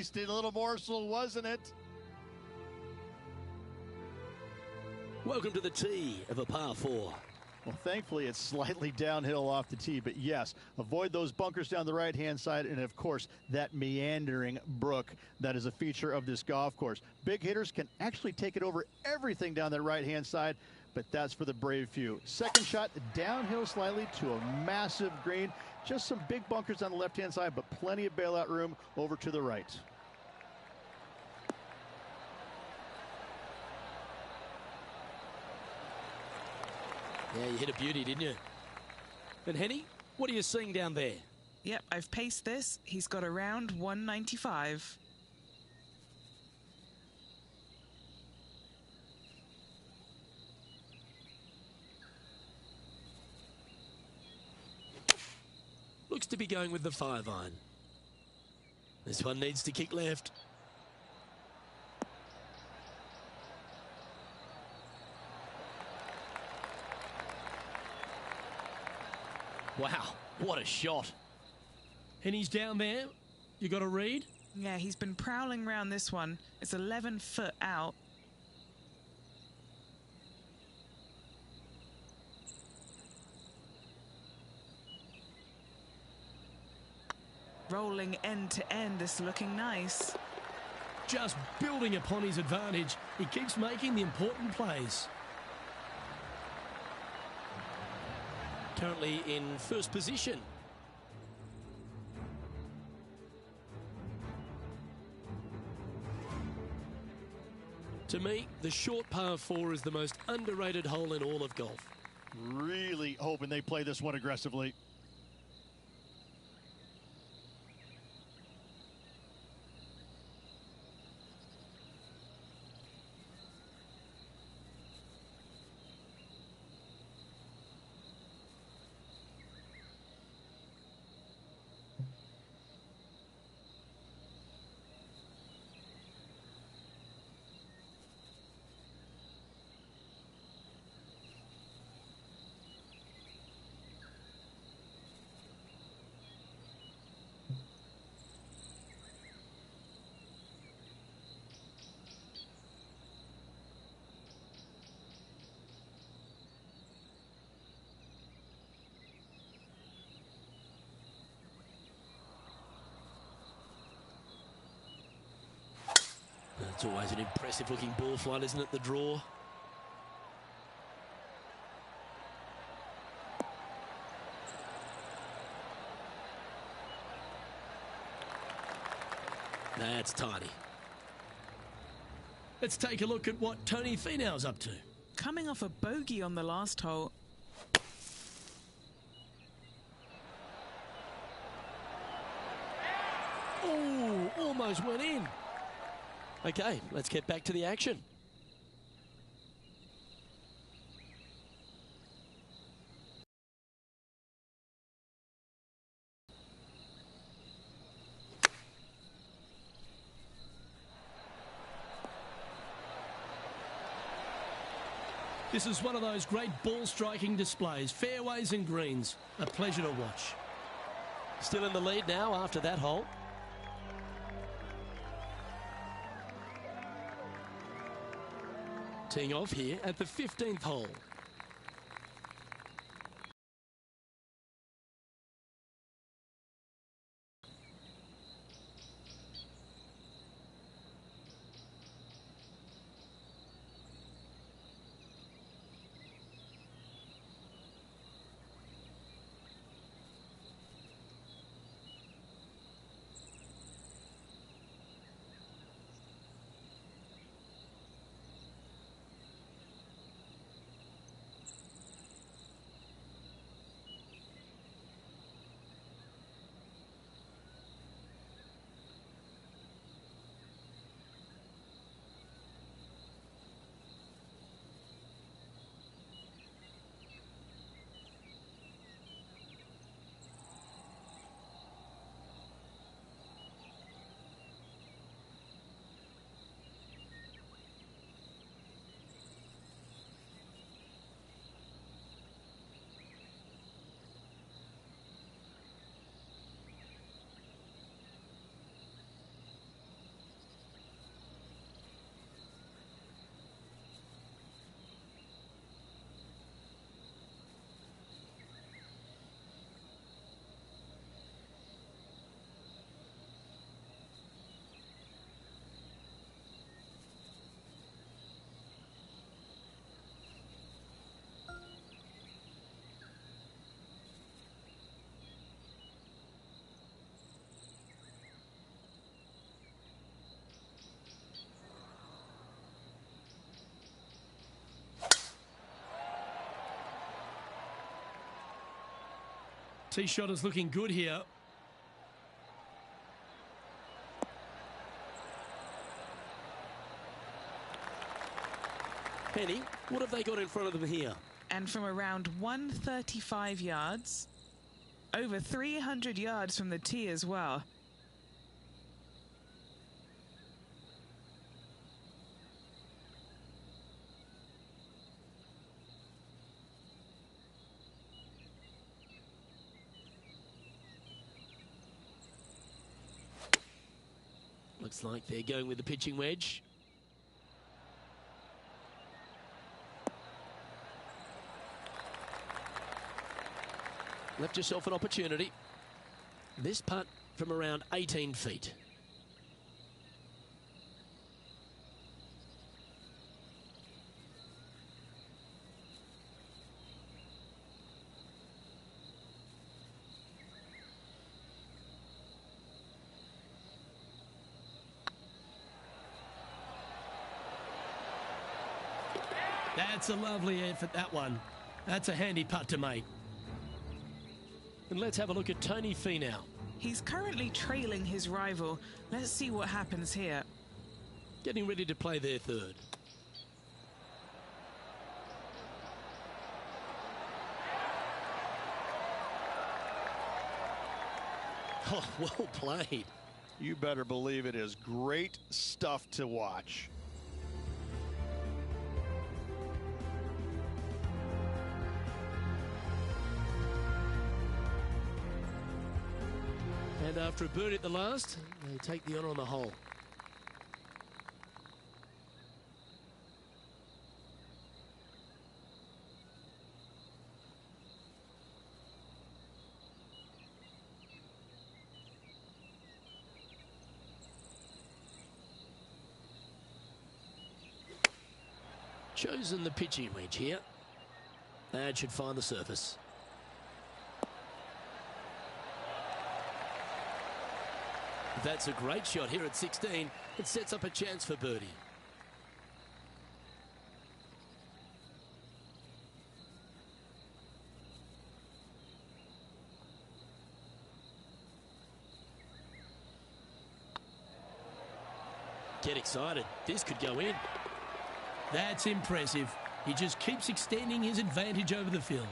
tasty little morsel, wasn't it? Welcome to the tee of a par 4. Well, thankfully, it's slightly downhill off the tee, but yes, avoid those bunkers down the right-hand side, and of course, that meandering brook that is a feature of this golf course. Big hitters can actually take it over everything down that right-hand side, but that's for the brave few. Second shot, downhill slightly to a massive green. Just some big bunkers on the left-hand side, but plenty of bailout room over to the right. Yeah, you hit a beauty, didn't you? And Henny, what are you seeing down there? Yep, I've paced this. He's got around 195. Looks to be going with the 5-iron. This one needs to kick left. Wow, what a shot. And he's down there. You got a read? Yeah, he's been prowling around this one. It's 11 foot out. Rolling end to end, this looking nice. Just building upon his advantage. He keeps making the important plays. Currently in first position. To me, the short par 4 is the most underrated hole in all of golf. Really hoping they play this one aggressively. It's always an impressive looking ball flight, isn't it, the draw? That's tidy. Let's take a look at what Tony Finau's up to. Coming off a bogey on the last hole. Oh, almost went in. Okay, let's get back to the action. This is one of those great ball striking displays. Fairways and greens. A pleasure to watch. Still in the lead now after that hole. Teeing off here at the 15th hole. Tee shot is looking good here. Penny, what have they got in front of them here? And from around 135 yards, over 300 yards from the tee as well. Looks like they're going with the pitching wedge. Left yourself an opportunity. This putt from around 18 feet. That's a lovely effort, that one. That's a handy putt to make. And let's have a look at Tony Finau. He's currently trailing his rival. Let's see what happens here. Getting ready to play their third. Oh, well played. You better believe it is great stuff to watch. And after a birdie at the last, they take the honour on the hole. Chosen the pitching wedge here. That should find the surface. That's a great shot here at 16. It sets up a chance for birdie. Get excited. This could go in. That's impressive. He just keeps extending his advantage over the field.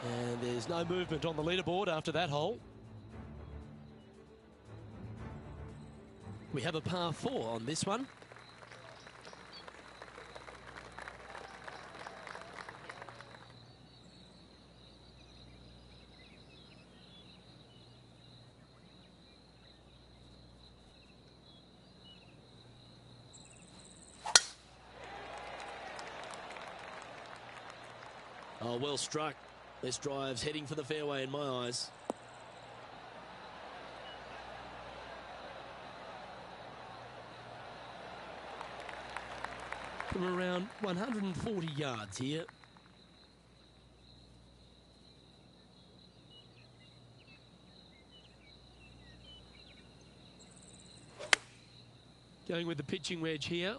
And there's no movement on the leaderboard after that hole. We have a par 4 on this one. Oh, well struck. This drive's heading for the fairway in my eyes. From around 140 yards here. Going with the pitching wedge here.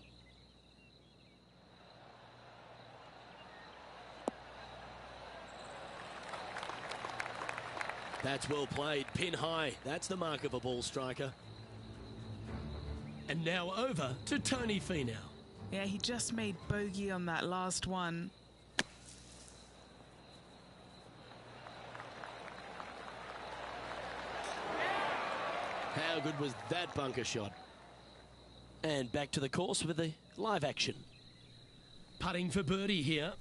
That's well played. Pin high. That's the mark of a ball striker. And now over to Tony Finau. Yeah, he just made bogey on that last one. How good was that bunker shot? And back to the course with the live action. Putting for birdie here.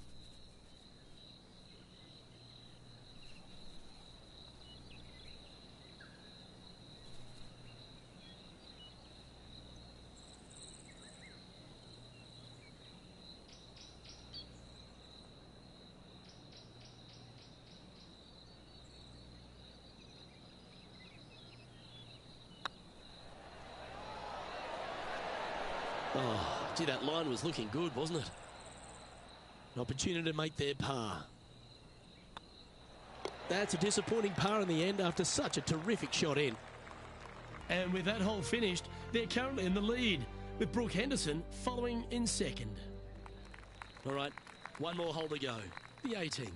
Oh, gee, that line was looking good, wasn't it? An opportunity to make their par. That's a disappointing par in the end after such a terrific shot in. And with that hole finished, they're currently in the lead, with Brooke Henderson following in second. All right, one more hole to go. The 18th.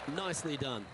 Nicely done.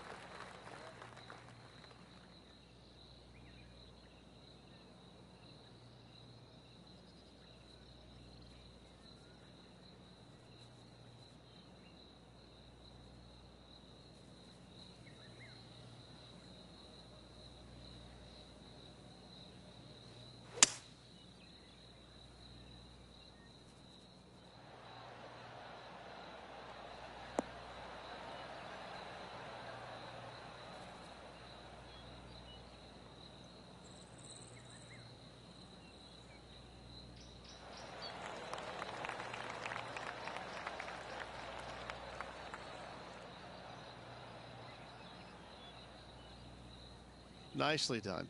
Nicely done.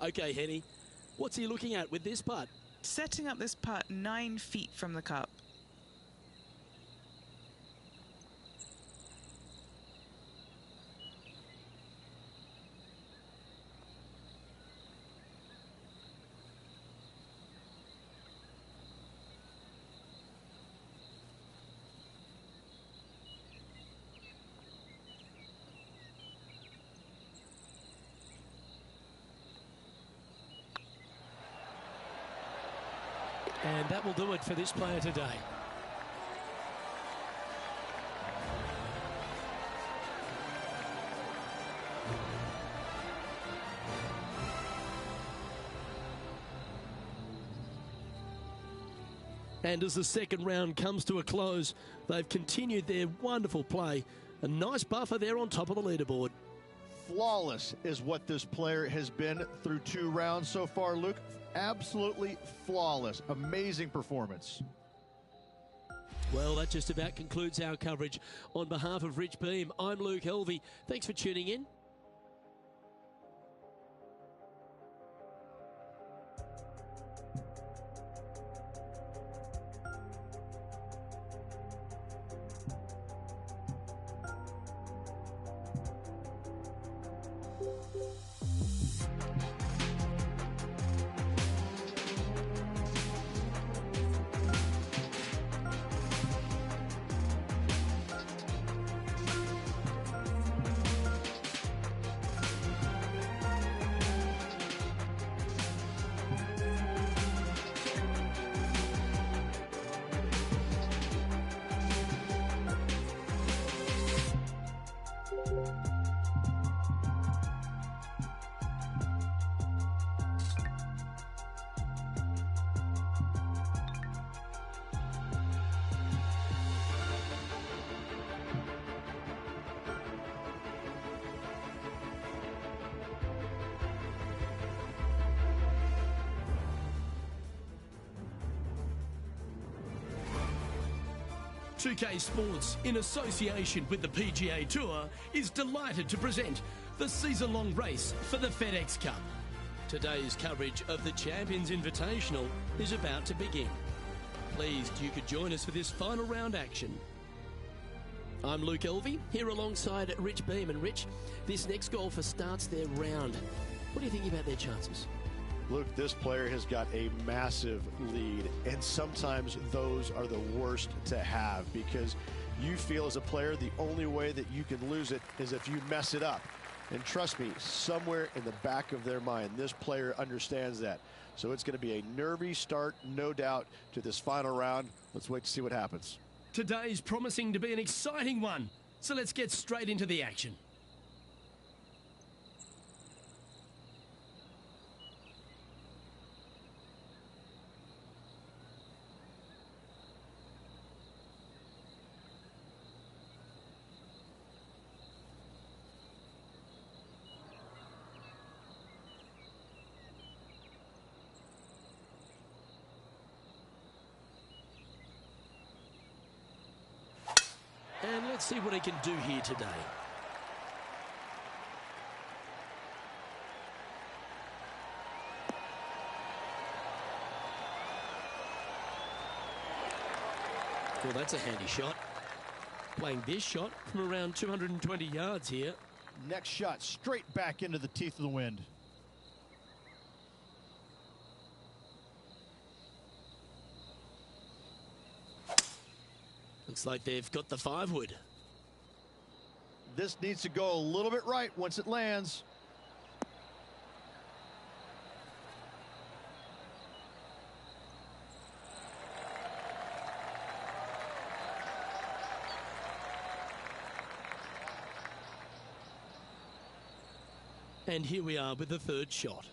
Okay, Henny, what's he looking at with this putt? Setting up this putt 9 feet from the cup. And that will do it for this player today. And as the second round comes to a close, they've continued their wonderful play. A nice buffer there on top of the leaderboard. Flawless is what this player has been through 2 rounds so far, Luke. Absolutely flawless. Amazing performance. Well, that just about concludes our coverage. On behalf of Rich Beem, I'm Luke Helvey. Thanks for tuning in. PGA Sports, in association with the PGA Tour, is delighted to present the season-long race for the FedEx Cup. Today's coverage of the Champions Invitational is about to begin. Pleased you could join us for this final round action. I'm Luke Elvey, here alongside Rich Beem. And Rich, this next golfer starts their round. What do you think about their chances? Luke, this player has got a massive lead, and sometimes those are the worst to have because you feel as a player the only way that you can lose it is if you mess it up. And trust me, somewhere in the back of their mind, this player understands that. So it's going to be a nervy start, no doubt, to this final round. Let's wait to see what happens. Today's promising to be an exciting one, so let's get straight into the action. And let's see what he can do here today. Well, that's a handy shot. Playing this shot from around 220 yards here. Next shot straight back into the teeth of the wind. Looks like they've got the 5-wood. This needs to go a little bit right once it lands. And here we are with the third shot.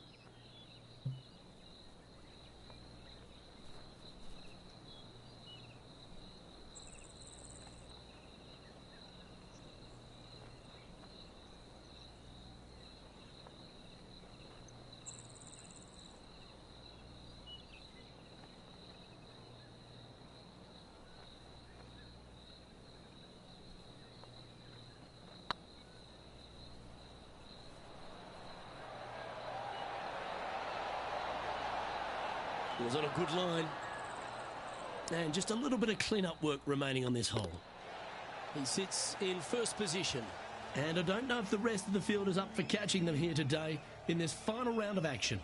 It was on a good line. And just a little bit of clean-up work remaining on this hole. He sits in first position. And I don't know if the rest of the field is up for catching them here today in this final round of action.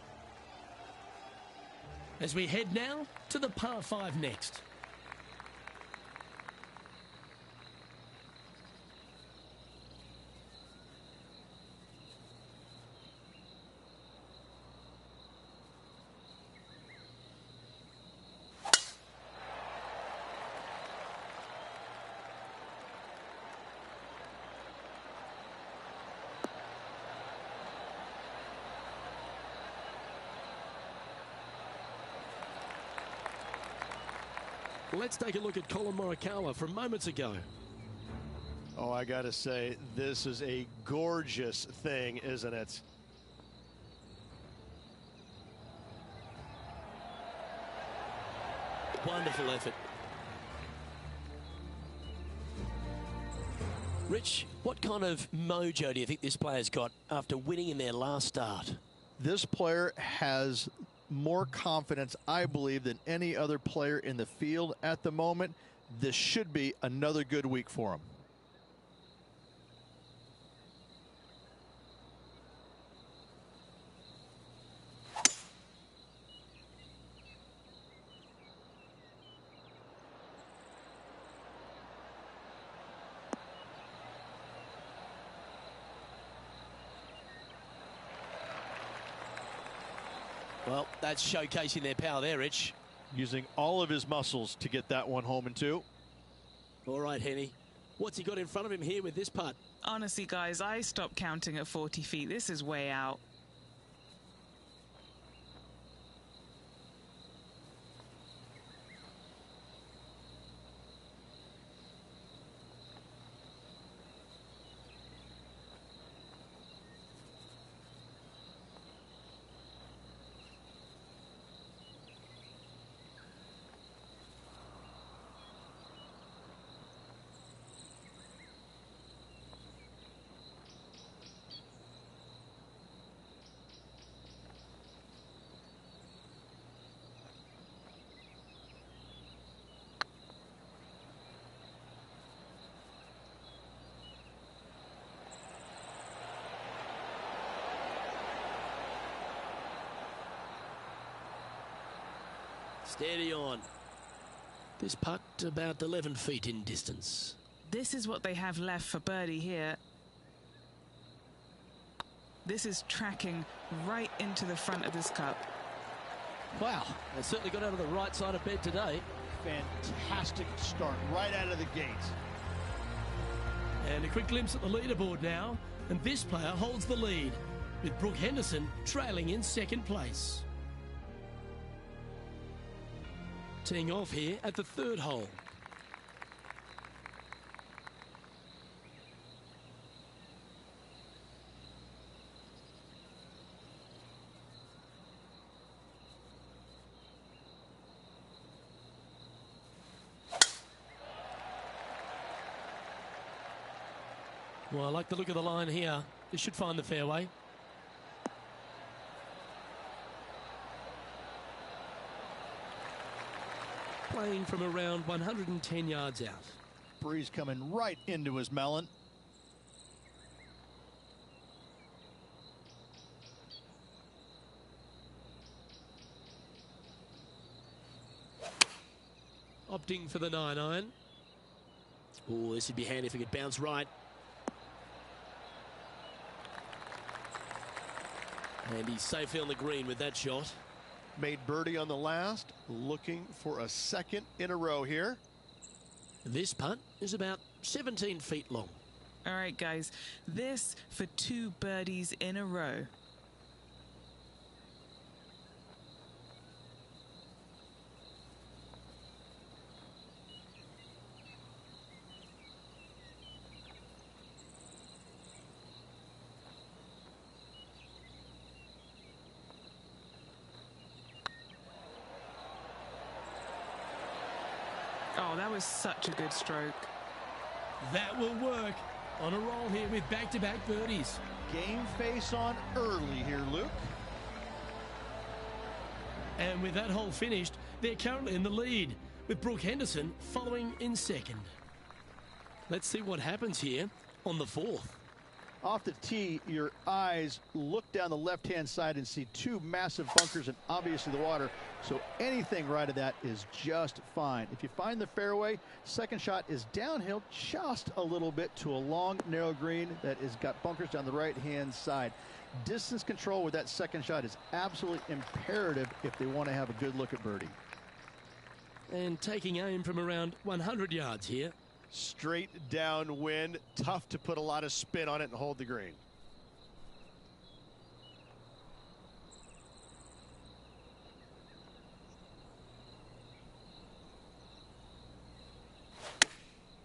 As we head now to the par 5 next. Let's take a look at Colin Morikawa from moments ago. Oh, I got to say, this is a gorgeous thing, isn't it? Wonderful effort. Rich, what kind of mojo do you think this player's got after winning in their last start? This player has more confidence, I believe, than any other player in the field at the moment. This should be another good week for him. Well, that's showcasing their power there, Rich. Using all of his muscles to get that one home in 2. All right, Henny. What's he got in front of him here with this putt? Honestly, guys, I stopped counting at 40 feet. This is way out. Steady on. This putt about 11 feet in distance. This is what they have left for birdie here. This is tracking right into the front of this cup. Wow, they certainly got out of the right side of bed today. Fantastic start right out of the gate. And a quick glimpse at the leaderboard now. And this player holds the lead, with Brooke Henderson trailing in second place. Teeing off here at the third hole. Well, I like the look of the line here. This should find the fairway. Playing from around 110 yards out. Breeze coming right into his melon. Opting for the 9-iron. Oh, this would be handy if it could bounce right. And he's safely on the green with that shot. Made birdie on the last, looking for a second in a row here. This putt is about 17 feet long. All right, guys, this for 2 birdies in a row. Oh, that was such a good stroke. That will work. On a roll here with back-to-back birdies. Game face on early here, Luke. And with that hole finished, they're currently in the lead, with Brooke Henderson following in second. Let's see what happens here on the 4th. Off the tee, your eyes look down the left-hand side and see 2 massive bunkers and obviously the water. So anything right of that is just fine. If you find the fairway, second shot is downhill just a little bit to a long, narrow green that has got bunkers down the right-hand side. Distance control with that second shot is absolutely imperative if they want to have a good look at birdie. And taking aim from around 100 yards here. Straight downwind, tough to put a lot of spin on it and hold the green.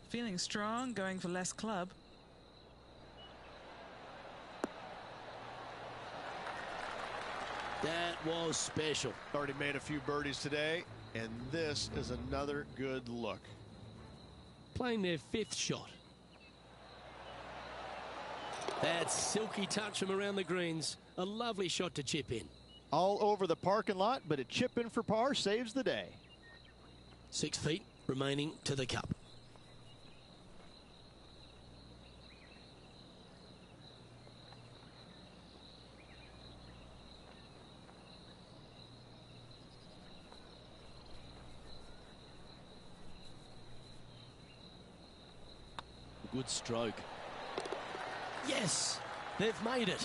Feeling strong, going for less club. That was special. Already made a few birdies today, and this is another good look. Playing their 5th shot. That silky touch from around the greens. A lovely shot to chip in. All over the parking lot, but a chip in for par saves the day. 6 feet remaining to the cup. Good stroke. Yes, they've made it.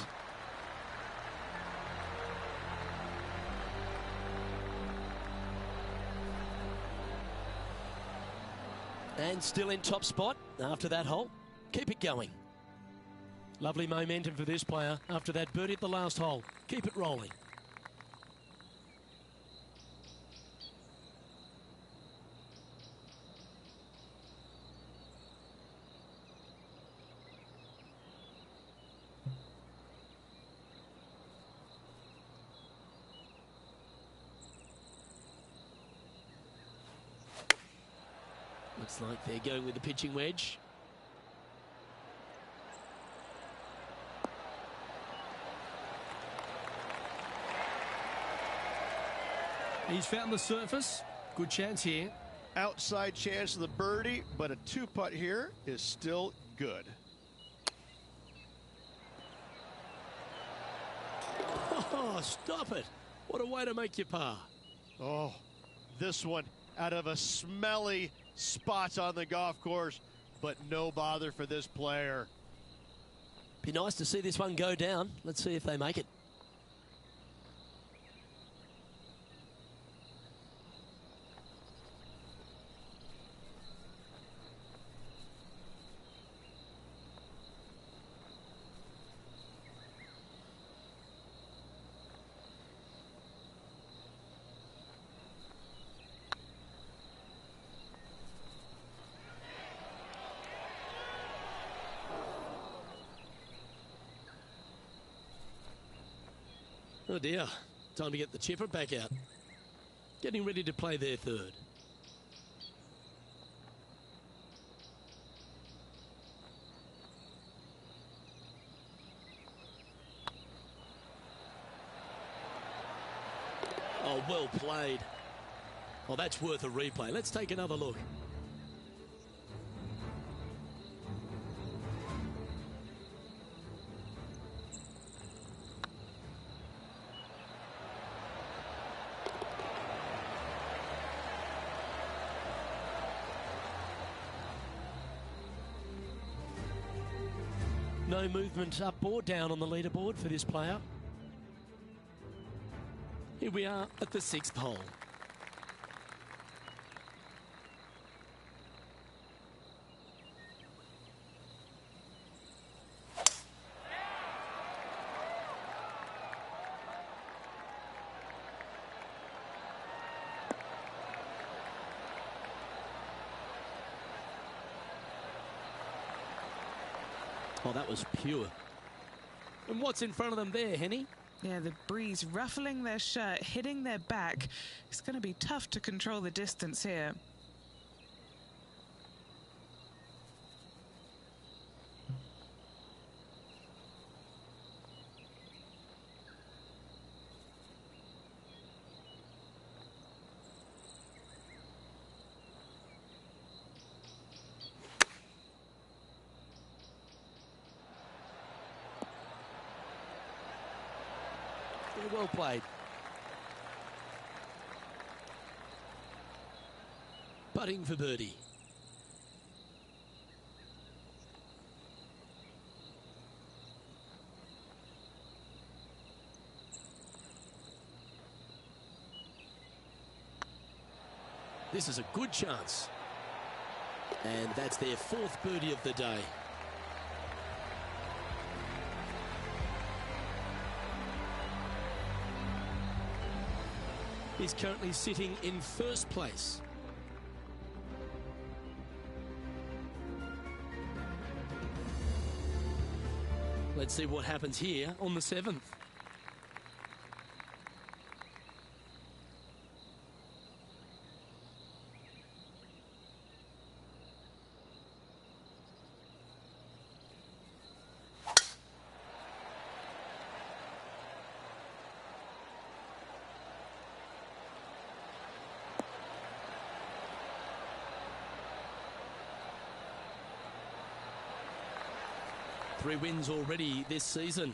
And still in top spot after that hole. Keep it going. Lovely momentum for this player after that birdie at the last hole. Keep it rolling. Looks like they're going with the pitching wedge. He's found the surface. Good chance here. Outside chance of the birdie, but a 2-putt here is still good. Oh, stop it. What a way to make your par. Oh, this one out of a smelly spot on the golf course, but no bother for this player. Be nice to see this one go down. Let's see if they make it. Oh dear, time to get the chipper back out. Getting ready to play their 3rd. Oh, well played. Oh, that's worth a replay. Let's take another look. No movement up or down on the leaderboard for this player. Here we are at the 6th hole. Oh, that was pure. And what's in front of them there, Henny? Yeah, the breeze ruffling their shirt, hitting their back. It's going to be tough to control the distance here. Well played. Putting for birdie. This is a good chance. And that's their 4th birdie of the day. He's currently sitting in 1st place. Let's see what happens here on the 7th. Three wins already this season.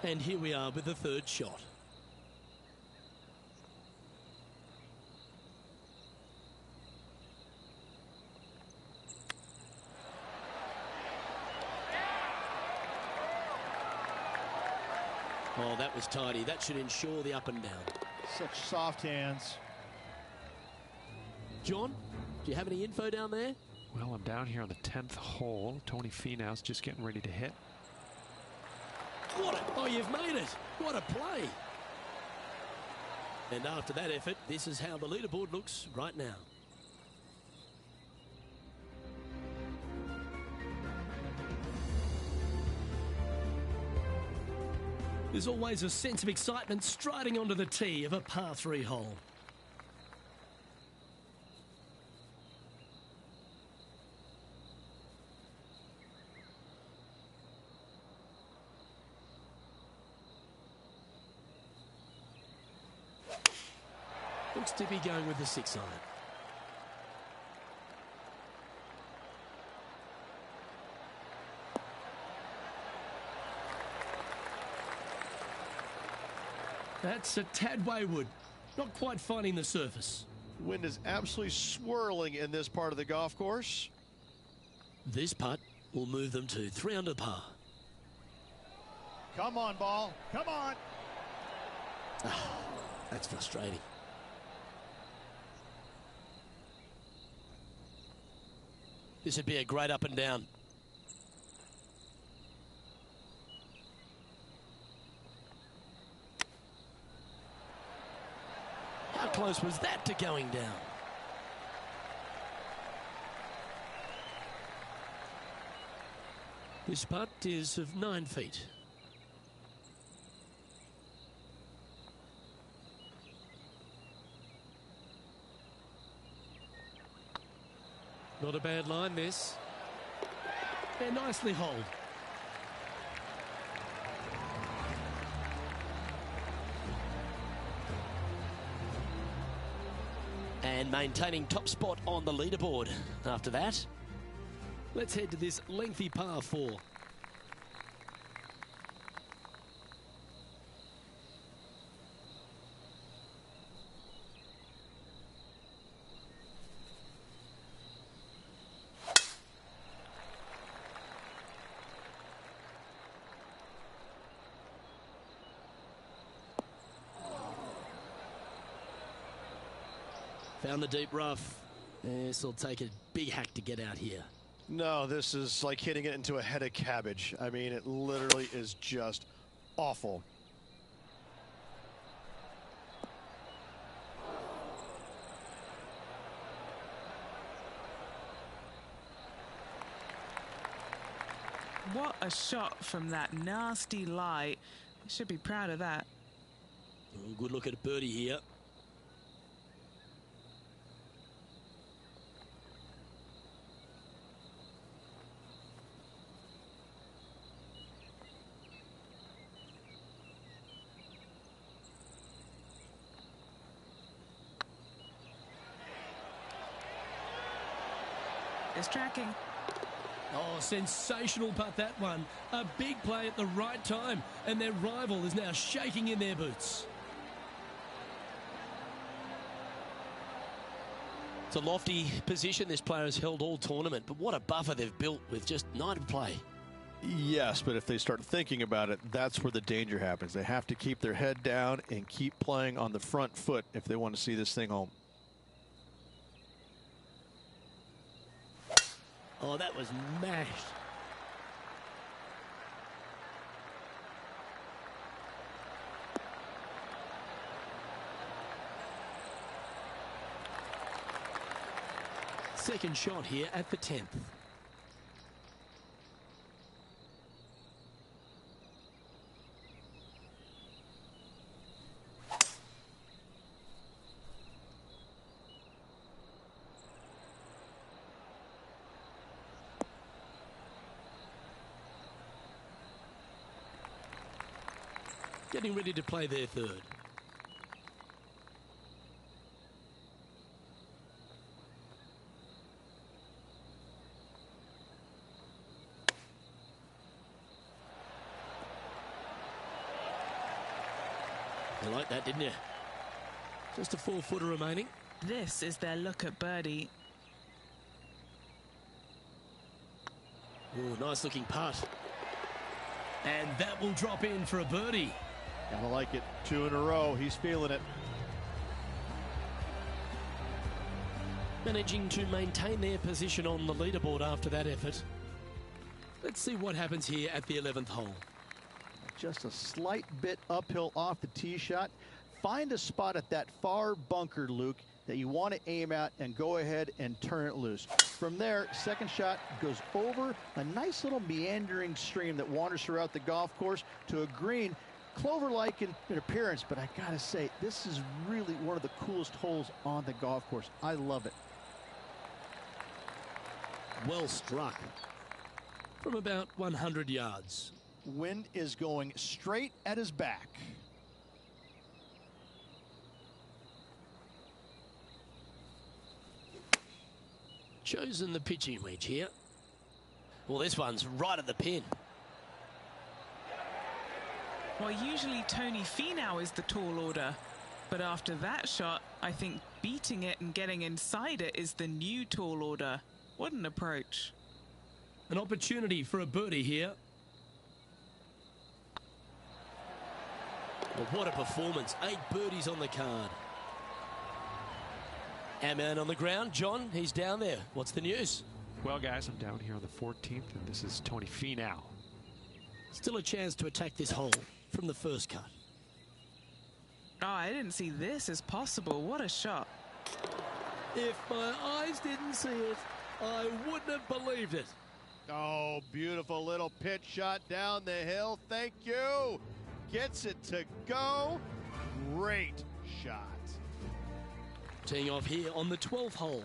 And here we are with the 3rd shot. Oh, that was tidy. That should ensure the up and down. Such soft hands. John, do you have any info down there? Well, I'm down here on the 10th hole. Tony Finau's just getting ready to hit. Oh, you've made it. What a play. And after that effort, this is how the leaderboard looks right now. There's always a sense of excitement striding onto the tee of a par 3 hole. Looks to be going with the 6 iron. That's a tad wayward. Not quite finding the surface. Wind is absolutely swirling in this part of the golf course. This putt will move them to 3 under par. Come on, ball. Come on. That's frustrating. This would be a great up and down. How close was that to going down? This putt is of 9 feet. Not a bad line, this. They're nicely holed. and maintaining top spot on the leaderboard after that. Let's head to this lengthy par 4. Found the deep rough. This will take a big hack to get out here. No, this is like hitting it into a head of cabbage. I mean, it literally is just awful. What a shot from that nasty lie. Should be proud of that. Oh, good look at a birdie here. It's tracking. Oh, sensational putt, that one. A big play at the right time, and their rival is now shaking in their boots. It's a lofty position this player has held all tournament, but what a buffer they've built with just 9 to play. Yes, but if they start thinking about it, that's where the danger happens. They have to keep their head down and keep playing on the front foot if they want to see this thing home. Oh, that was mashed. Second shot here at the 10th. Getting ready to play their third. You like that, didn't you? Just a 4-footer remaining. This is their look at birdie. Oh, nice looking putt. And that will drop in for a birdie. Gotta like it. 2 in a row. He's feeling it. Managing to maintain their position on the leaderboard after that effort. Let's see what happens here at the 11th hole. Just a slight bit uphill off the tee shot. Find a spot at that far bunker, Luke, that you want to aim at and go ahead and turn it loose. From there, second shot goes over a nice little meandering stream that wanders throughout the golf course to a green, clover-like in appearance, but I gotta say, this is really one of the coolest holes on the golf course. I love it. Well struck from about 100 yards. Wind is going straight at his back. Chosen the pitching wedge here. Well, this one's right at the pin. Well, usually Tony Finau is the tall order, but after that shot, I think beating it and getting inside it is the new tall order. What an approach. An opportunity for a birdie here. Well, what a performance. 8 birdies on the card. Our man on the ground, John, he's down there. What's the news? Well, guys, I'm down here on the 14th, and this is Tony Finau. Still a chance to attack this hole from the first cut. Oh, I didn't see this as possible. What a shot. If my eyes didn't see it, I wouldn't have believed it. Oh, beautiful little pitch shot down the hill. Thank you. Gets it to go. Great shot. Teeing off here on the 12th hole.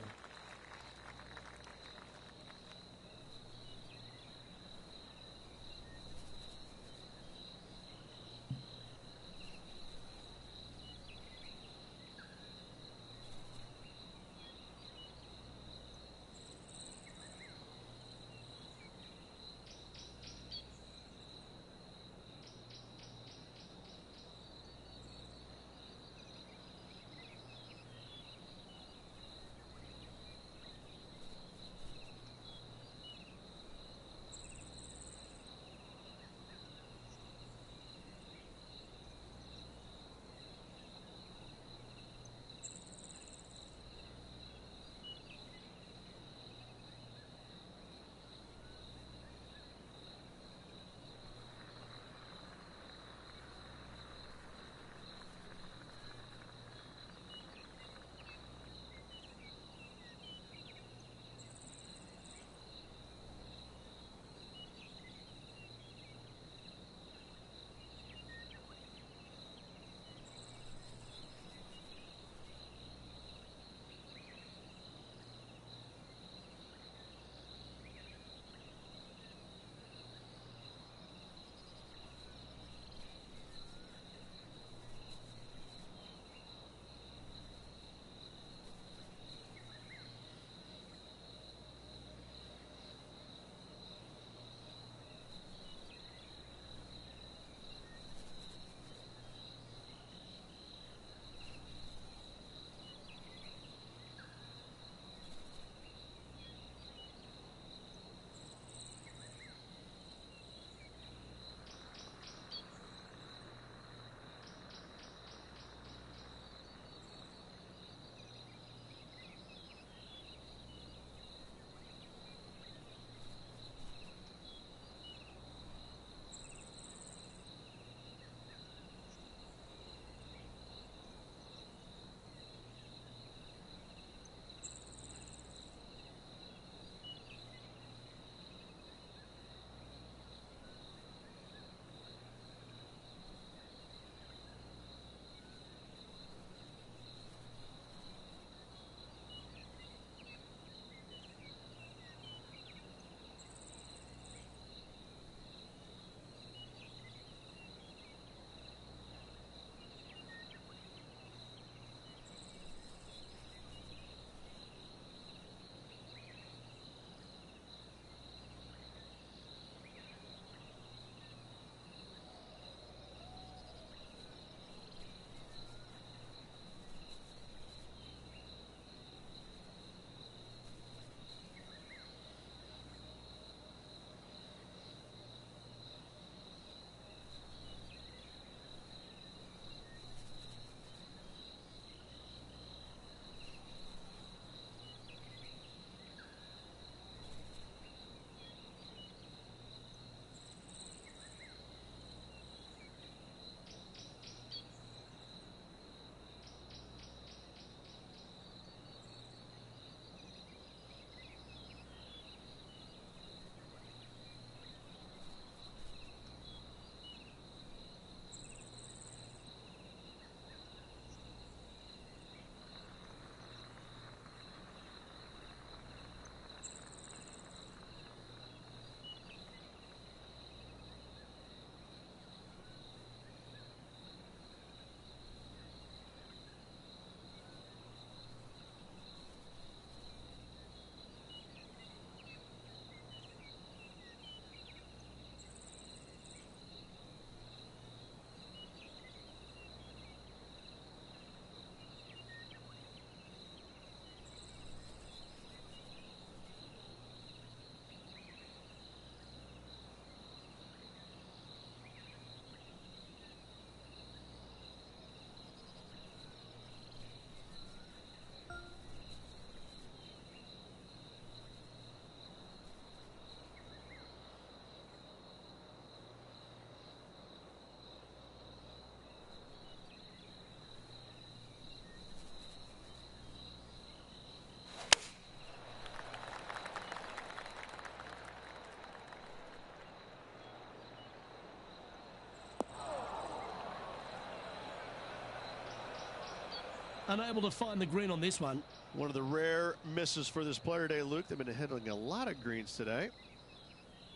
unable to find the green on this one. One of the rare misses for this player today, Luke. They've been hitting a lot of greens today.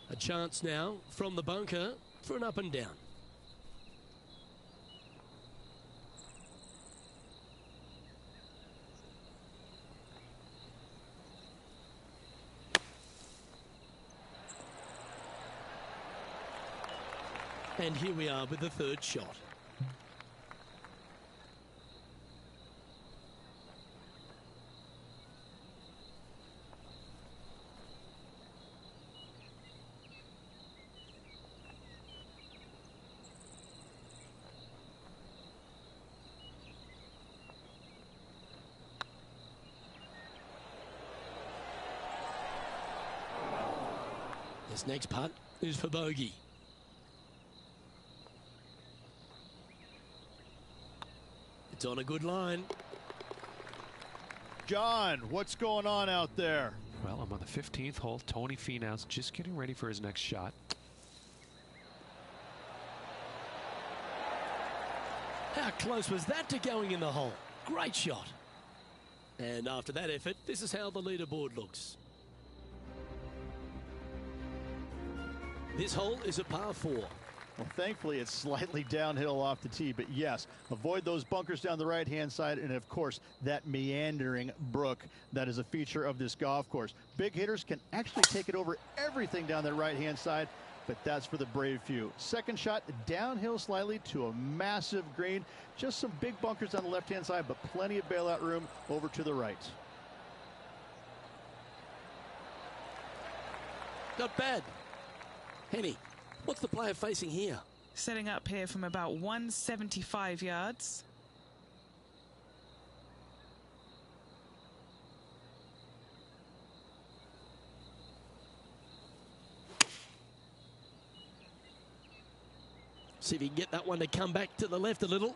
A chance now from the bunker for an up and down. And here we are with the third shot. This next putt is for bogey. It's on a good line. John, what's going on out there? Well, I'm on the 15th hole. Tony Finau's just getting ready for his next shot. How close was that to going in the hole? Great shot. And after that effort, this is how the leaderboard looks. This hole is a par 4. Well, thankfully, it's slightly downhill off the tee, but yes, avoid those bunkers down the right-hand side, and of course, that meandering brook that is a feature of this golf course. Big hitters can actually take it over everything down the right-hand side, but that's for the brave few. Second shot, downhill slightly to a massive green. Just some big bunkers on the left-hand side, but plenty of bailout room over to the right. Not bad. Henny, what's the player facing here? Setting up here from about 175 yards. See if he can get that one to come back to the left a little.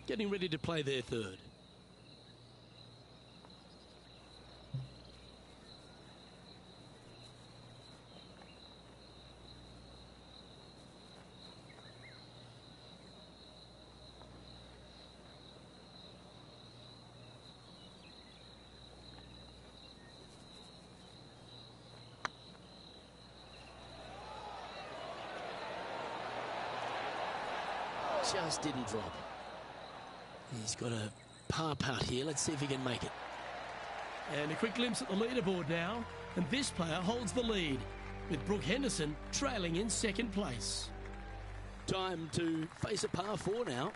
Getting ready to play their third. Just didn't drop. He's got a par putt here. Let's see if he can make it. And a quick glimpse at the leaderboard now. And this player holds the lead, with Brooke Henderson trailing in second place. Time to face a par 4 now.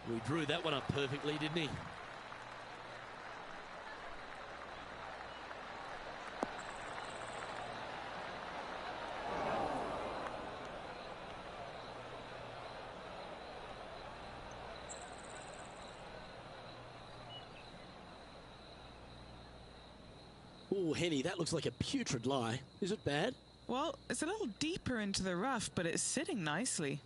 He drew that one up perfectly, didn't he? Oh, Henny, that looks like a putrid lie. Is it bad? Well, it's a little deeper into the rough, but it's sitting nicely.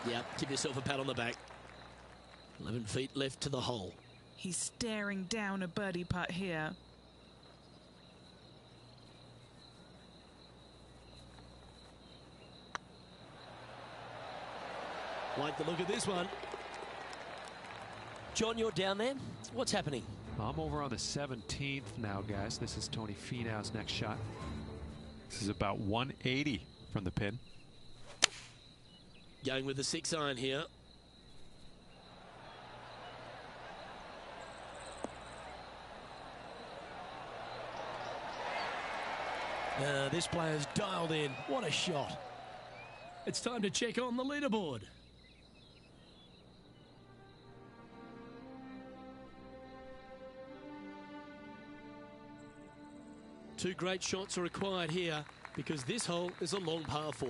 Yep, give yourself a pat on the back. 11 feet left to the hole. He's staring down a birdie putt here. Like the look of this one. John, you're down there. What's happening? I'm over on the 17th now, guys. This is Tony Finau's next shot. This is about 180 from the pin. Going with the 6-iron here. This player's dialed in. What a shot. It's time to check on the leaderboard. Two great shots are required here because this hole is a long par 4.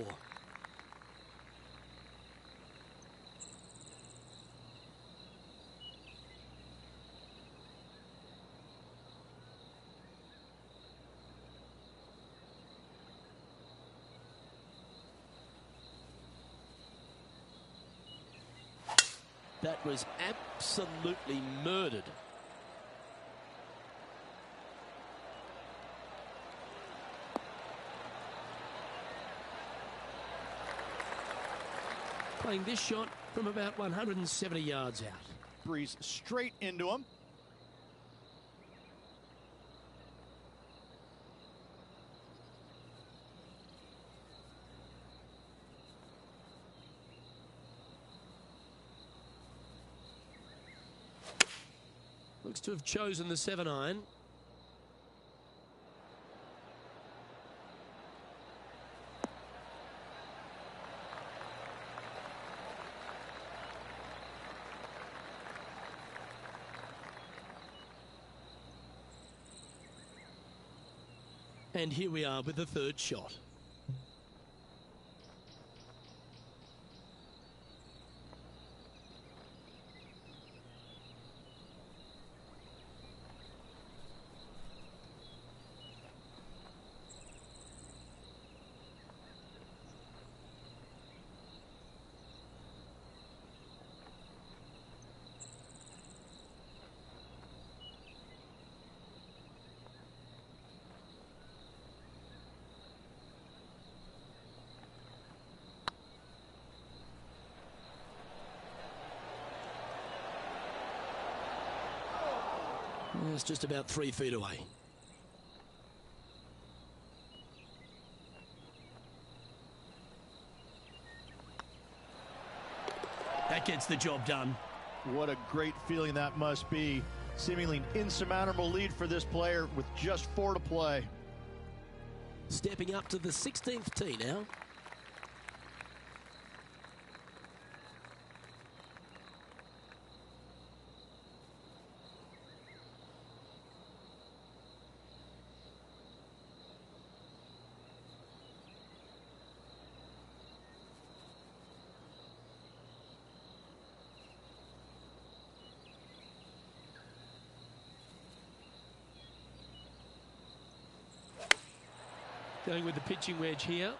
That was absolutely murdered. Playing this shot from about 170 yards out. Breeze straight into him. Looks to have chosen the 7-iron. And here we are with the third shot. It's just about 3 feet away. That gets the job done. What a great feeling that must be. Seemingly an insurmountable lead for this player with just 4 to play. Stepping up to the 16th tee now. Going with the pitching wedge here.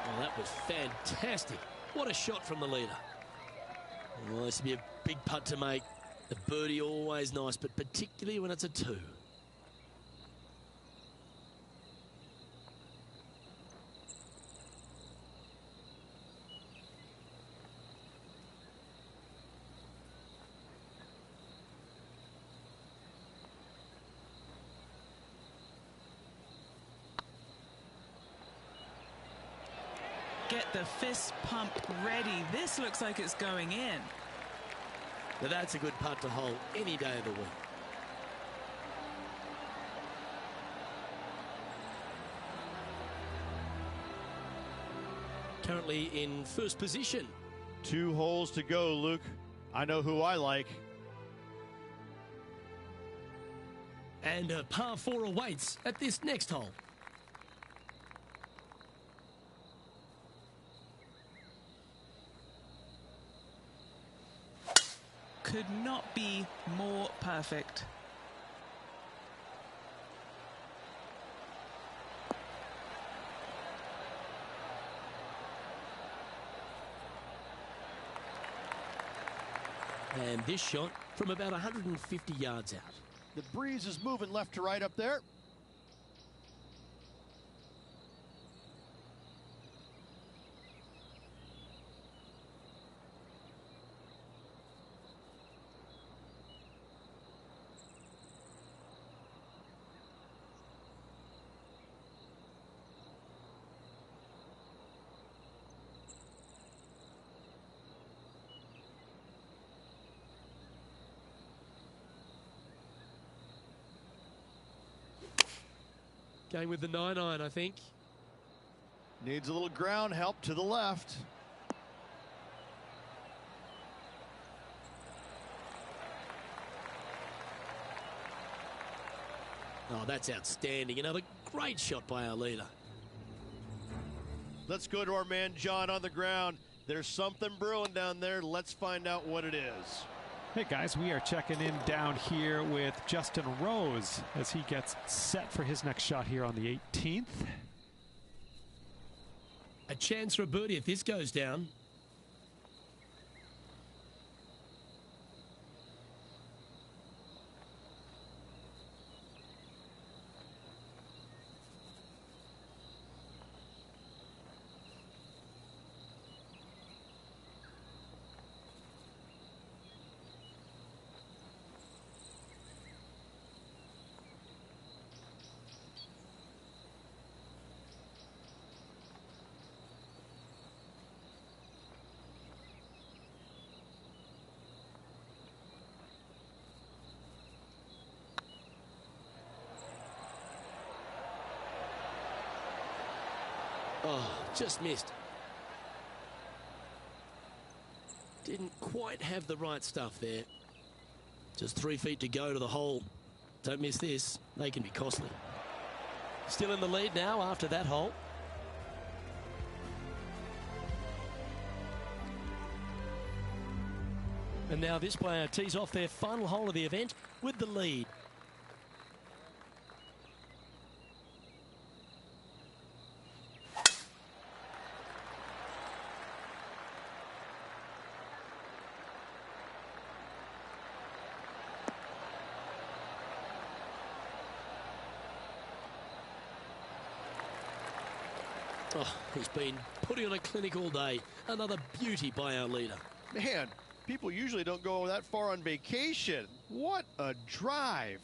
Well, that was fantastic. What a shot from the leader. Well, this would be a big putt to make. The birdie always nice, but particularly when it's a 2. Get the fist pump ready. This looks like it's going in. Now that's a good putt to hold any day of the week. currently in first position. 2 holes to go, Luke. I know who I like. And a par 4 awaits at this next hole. Could not be more perfect. And this shot from about 150 yards out. The breeze is moving left to right up there. Going with the 9-iron, I think. Needs a little ground help to the left. Oh, that's outstanding. Another great shot by our leader. Let's go to our man John on the ground. There's something brewing down there. Let's find out what it is. Hey guys, we are checking in down here with Justin Rose as he gets set for his next shot here on the 18th. A chance for a birdie if this goes down. Oh, just missed. Didn't quite have the right stuff there. Just 3 feet to go to the hole. Don't miss this. They can be costly. Still in the lead now after that hole. And now this player tees off their final hole of the event with the lead. Oh, he's been putting on a clinic all day. Another beauty by our leader. Man, people usually don't go that far on vacation. What a drive.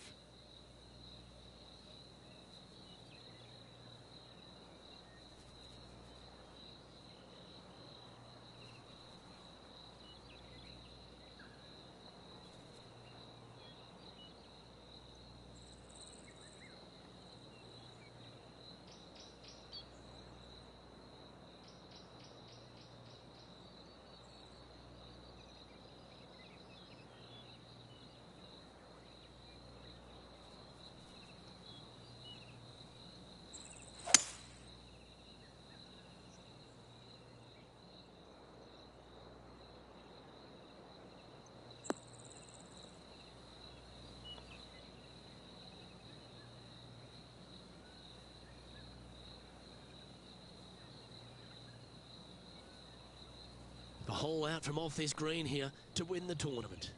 A hole out from off this green here to win the tournament.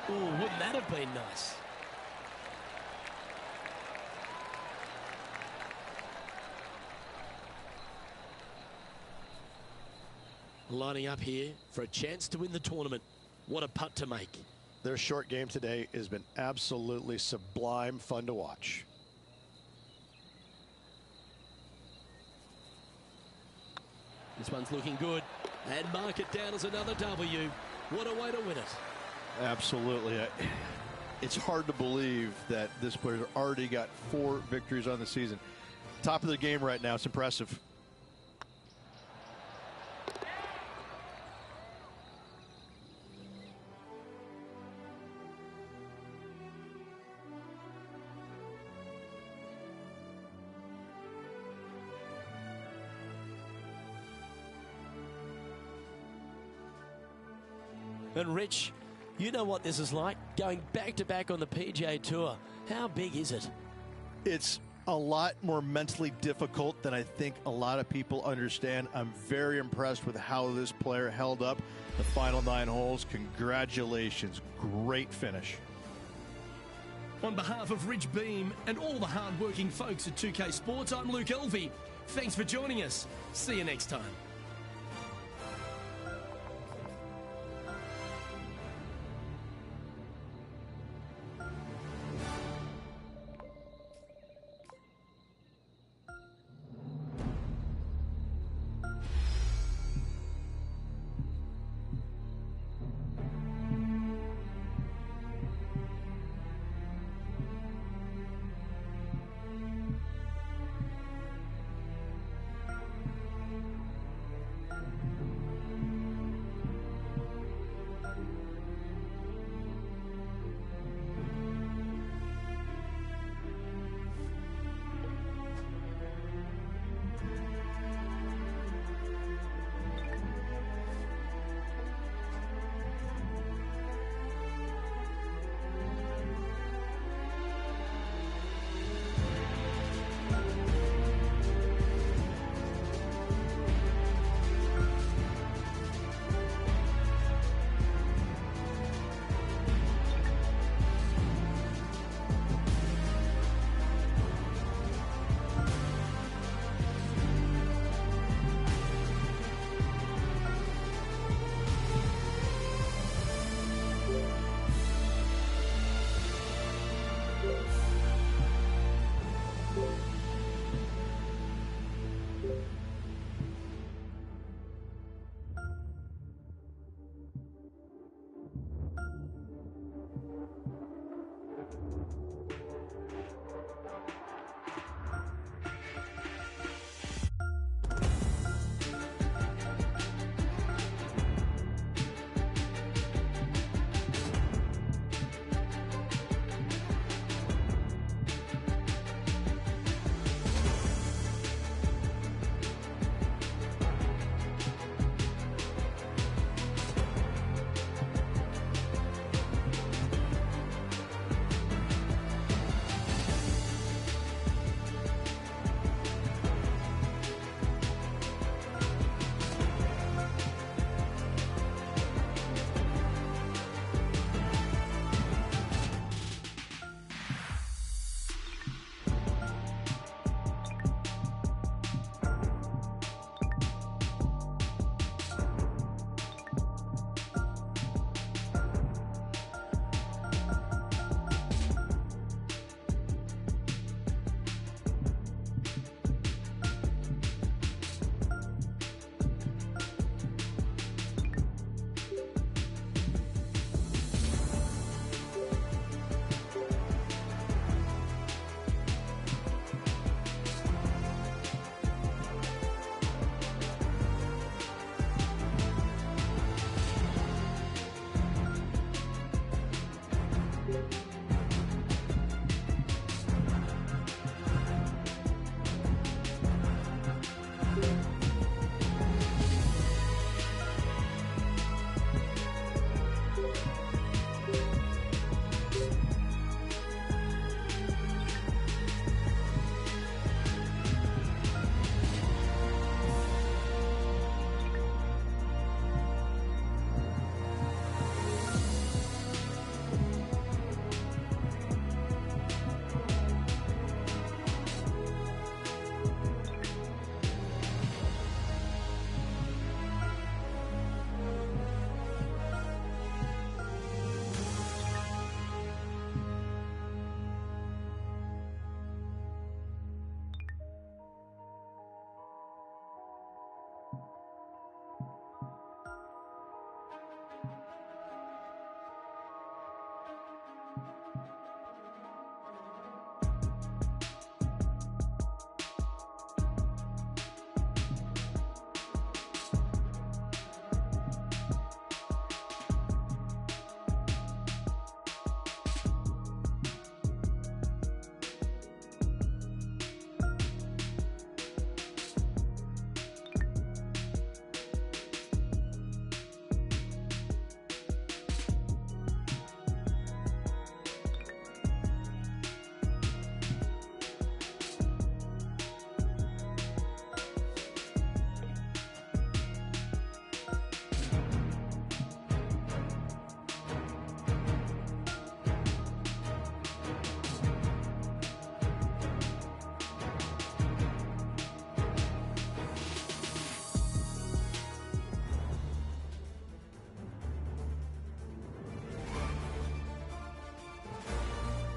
Oh, wouldn't that have been nice? Lining up here for a chance to win the tournament. What a putt to make. Their short game today has been absolutely sublime fun to watch. This one's looking good. And mark it down as another W. What a way to win it. Absolutely. It's hard to believe that this player's already got 4 victories on the season. Top of the game right now. It's impressive. And Rich, you know what this is like, going back-to-back on the PGA Tour. How big is it? It's a lot more mentally difficult than I think a lot of people understand. I'm very impressed with how this player held up the final 9 holes. Congratulations. Great finish. On behalf of Rich Beam and all the hard-working folks at 2K Sports, I'm Luke Elvey. Thanks for joining us. See you next time.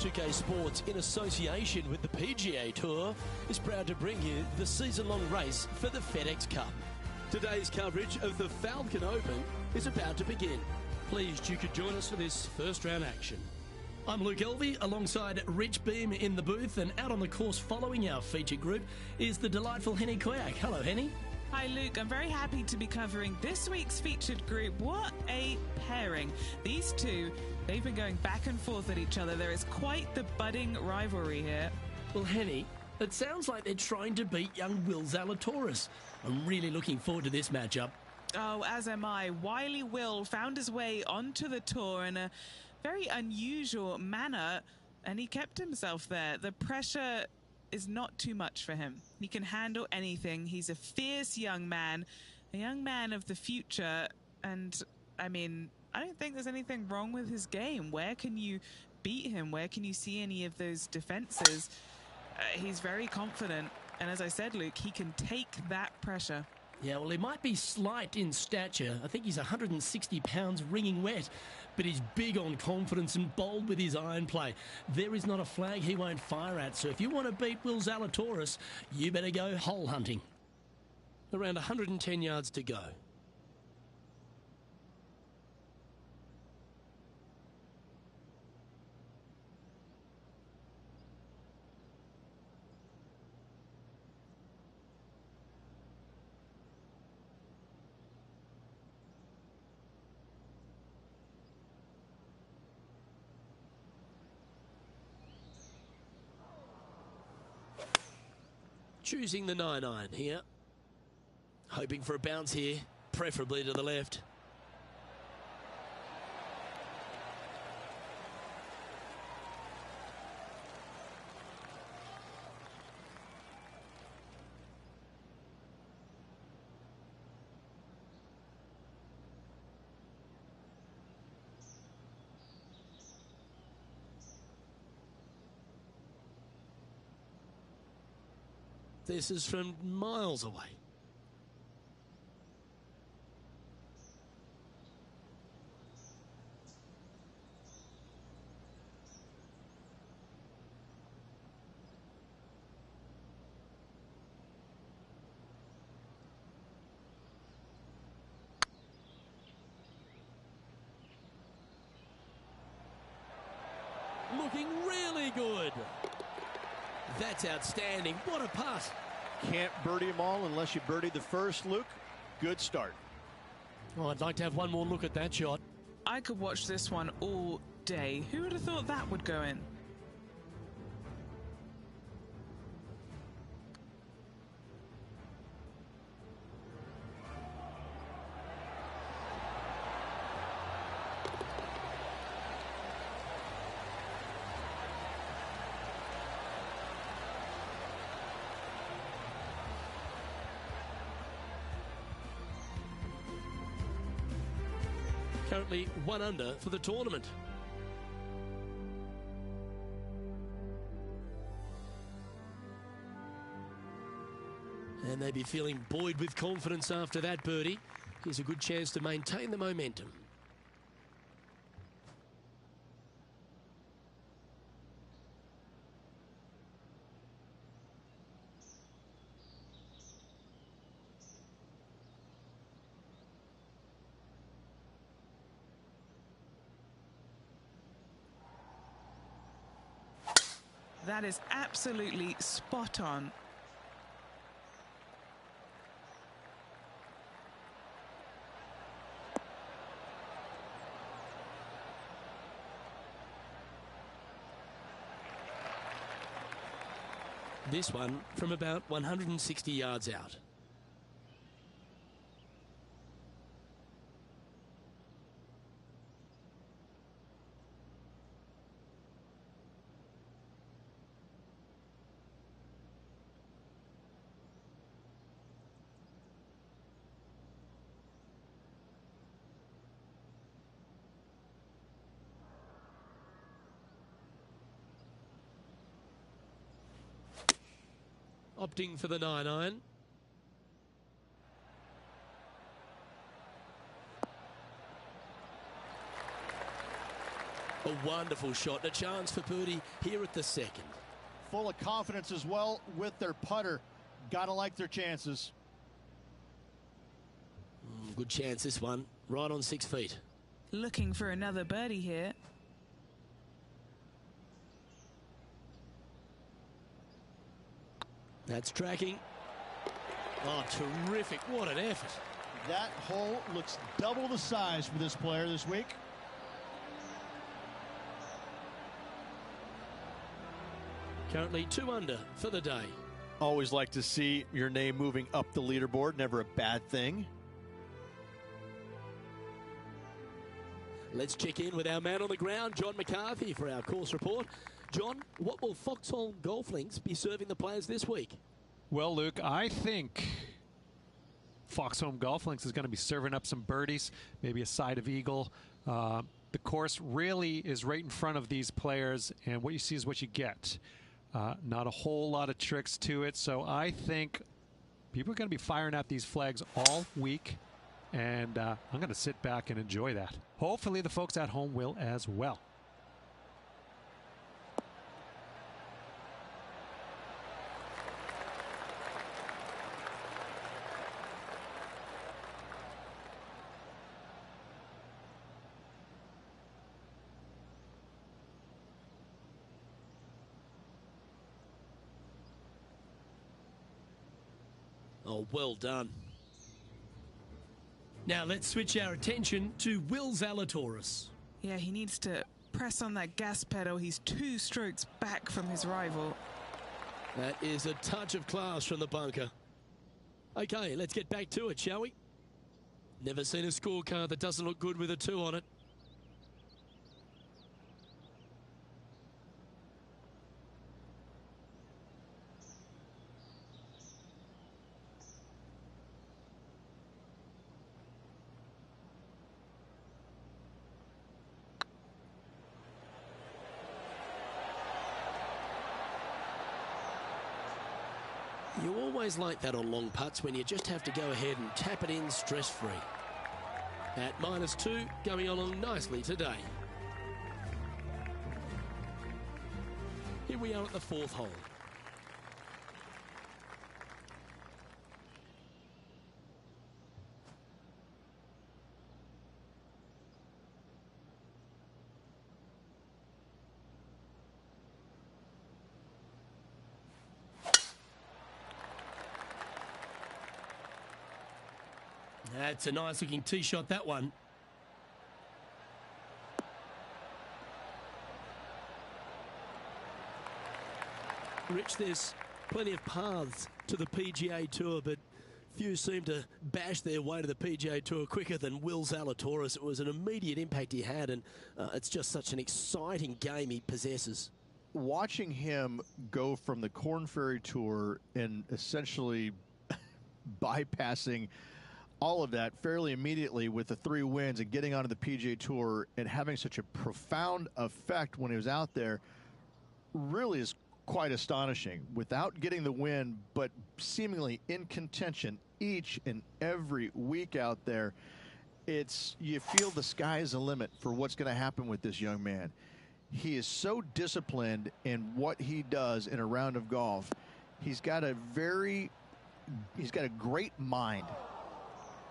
2K Sports, in association with the PGA Tour, is proud to bring you the season-long race for the FedEx Cup. Today's coverage of the Falcon Open is about to begin. Pleased you could join us for this first round action. I'm Luke Elvey, alongside Rich Beam in the booth, and out on the course following our feature group is the delightful Henny Koyak. Hello, Henny. Hi Luke, I'm very happy to be covering this week's featured group. What a pairing. These two, they've been going back and forth at each other. There is quite the budding rivalry here. Well, Henny, it sounds like they're trying to beat young Will Zalatoris. I'm really looking forward to this matchup. Oh, as am I. Wily Will found his way onto the tour in a very unusual manner, and he kept himself there. The pressure is not too much for him. He can handle anything. He's a fierce young man, a young man of the future, and I mean, I don't think there's anything wrong with his game. Where can you beat him? Where can you see any of those defenses? He's very confident, and as I said, Luke, he can take that pressure. Yeah, well, he might be slight in stature. I think he's 160 pounds wringing wet, but he's big on confidence and bold with his iron play. There is not a flag he won't fire at, so if you want to beat Will Zalatoris, you better go hole hunting. Around 110 yards to go. Choosing the 9-iron here. Hoping for a bounce here, preferably to the left. This is from miles away. Looking really good. That's outstanding. What a putt. Can't birdie them all unless you birdie the first, Luke. Good start. Oh, I'd like to have one more look at that shot. I could watch this one all day. Who would have thought that would go in? Currently 1 under for the tournament. And they'd be feeling buoyed with confidence after that birdie. Here's a good chance to maintain the momentum. That is absolutely spot on. This one from about 160 yards out. Opting for the 9-iron. A wonderful shot, a chance for birdie here at the second. Full of confidence as well with their putter. Gotta like their chances. Good chance this one, right on 6 feet. Looking for another birdie here. That's tracking. Oh, terrific. What an effort. That hole looks double the size for this player this week. Currently 2 under for the day. Always like to see your name moving up the leaderboard. Never a bad thing. Let's check in with our man on the ground, John McCarthy, for our course report. John, what will Foxhole Golf Links be serving the players this week? Well, Luke, I think Foxhome Golf Links is going to be serving up some birdies, maybe a side of eagle. The course really is right in front of these players, and what you see is what you get. Not a whole lot of tricks to it, so I think people are going to be firing at these flags all week, and I'm going to sit back and enjoy that. Hopefully the folks at home will as well. Oh, well done. Now let's switch our attention to Will Zalatoris. Yeah, he needs to press on that gas pedal. He's 2 strokes back from his rival. That is a touch of class from the bunker. Okay, let's get back to it, shall we? Never seen a scorecard that doesn't look good with a 2 on it. You always like that on long putts when you just have to go ahead and tap it in stress-free. At -2, going along nicely today. Here we are at the 4th hole. That's a nice looking tee shot, that one. Rich, there's plenty of paths to the PGA Tour, but few seem to bash their way to the PGA Tour quicker than Will Zalatoris. It was an immediate impact he had, and it's just such an exciting game he possesses. Watching him go from the Korn Ferry Tour and essentially bypassing all of that fairly immediately with the 3 wins and getting onto the PGA Tour and having such a profound effect when he was out there really is quite astonishing. Without getting the win, but seemingly in contention each and every week out there, you feel the sky is the limit for what's going to happen with this young man. He is so disciplined in what he does in a round of golf. He's got a great mind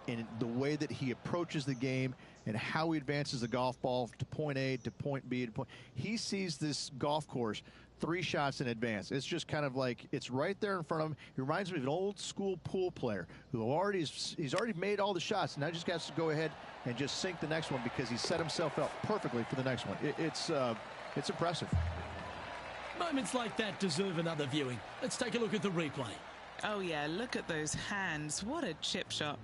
in the way that he approaches the game and how he advances the golf ball to point A to point B to point. He sees this golf course 3 shots in advance. It's just kind of like it's right there in front of him. He reminds me of an old school pool player who he's already made all the shots. Now just has to go ahead and just sink the next one because he set himself up perfectly for the next one. It's impressive. Moments like that deserve another viewing. Let's take a look at the replay. Oh yeah, look at those hands. What a chip shot.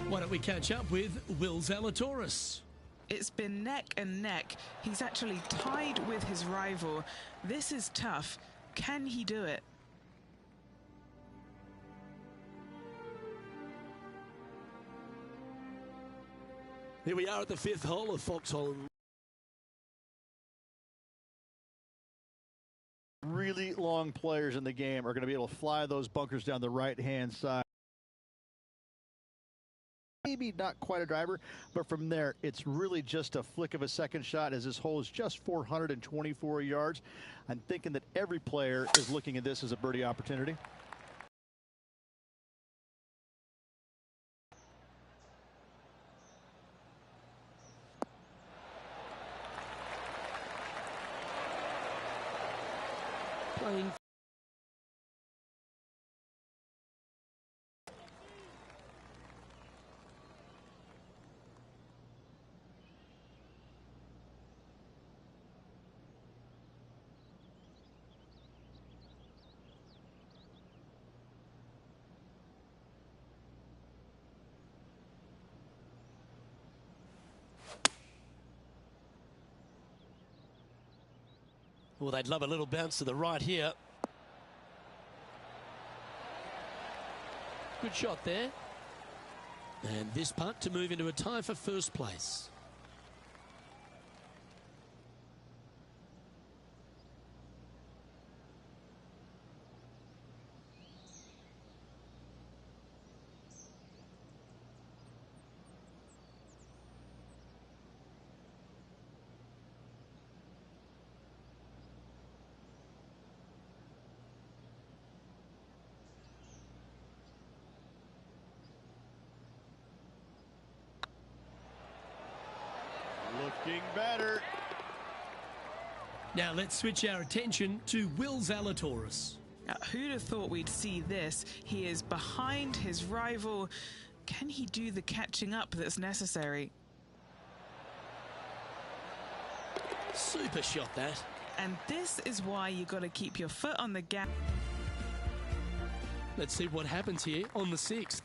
Why don't we catch up with Will Zalatoris? It's been neck and neck. He's actually tied with his rival. This is tough. Can he do it? Here we are at the 5th hole of Foxhole. Really long players in the game are going to be able to fly those bunkers down the right-hand side. Maybe not quite a driver, but from there, it's really just a flick of a second shot, as this hole is just 424 yards. I'm thinking that every player is looking at this as a birdie opportunity. Playing. Well, they'd love a little bounce to the right here. Good shot there. And this putt to move into a tie for first place. Looking better. Now let's switch our attention to Will Zalatoris. Now, who'd have thought we'd see this? He is behind his rival. Can he do the catching up that's necessary? Super shot, that. And this is why you got to keep your foot on the gas. Let's see what happens here on the 6th.